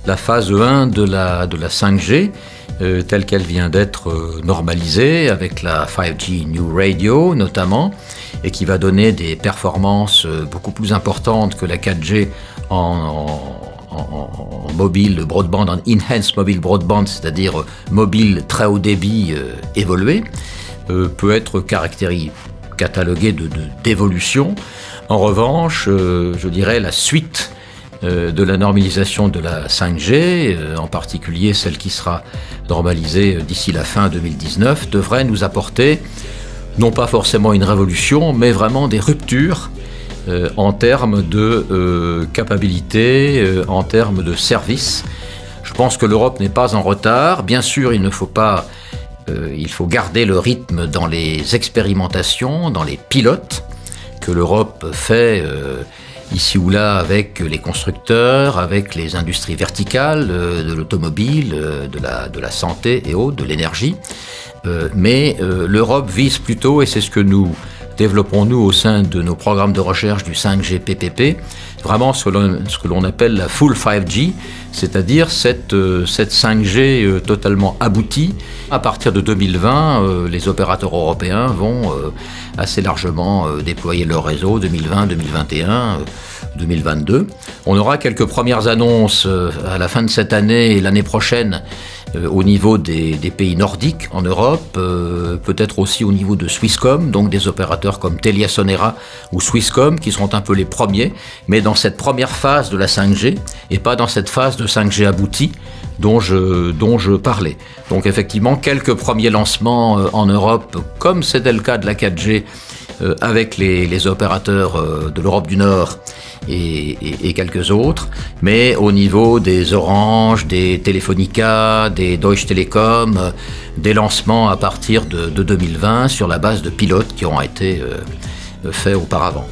la phase 1 de la 5G, telle qu'elle vient d'être normalisée avec la 5G New Radio notamment, et qui va donner des performances beaucoup plus importantes que la 4G en mobile broadband, en enhanced mobile broadband, c'est-à-dire mobile très haut débit évolué, peut être catalogué d'évolution. En revanche, je dirais la suite de la normalisation de la 5G, en particulier celle qui sera normalisée d'ici la fin 2019, devrait nous apporter non pas forcément une révolution, mais vraiment des ruptures en termes de capacité, en termes de services. Je pense que l'Europe n'est pas en retard. Bien sûr, il faut garder le rythme dans les expérimentations, dans les pilotes que l'Europe fait ici ou là avec les constructeurs, avec les industries verticales de l'automobile, de la santé et autres, de l'énergie. Mais l'Europe vise plutôt, et c'est ce que nous développons nous au sein de nos programmes de recherche du 5G PPP, vraiment ce que l'on appelle la full 5G, c'est-à-dire cette 5G totalement aboutie. À partir de 2020, les opérateurs européens vont assez largement déployer leur réseau, 2020, 2021, 2022. On aura quelques premières annonces à la fin de cette année et l'année prochaine au niveau des pays nordiques en Europe, peut-être aussi au niveau de Swisscom, donc des opérateurs comme TeliaSonera ou Swisscom qui seront un peu les premiers, mais dans cette première phase de la 5G et pas dans cette phase de 5G aboutie dont je parlais. Donc effectivement, quelques premiers lancements en Europe, comme c'était le cas de la 4G avec les opérateurs de l'Europe du Nord et quelques autres, mais au niveau des Orange, des Telefonica, des Deutsche Telekom, des lancements à partir de 2020 sur la base de pilotes qui ont été faits auparavant.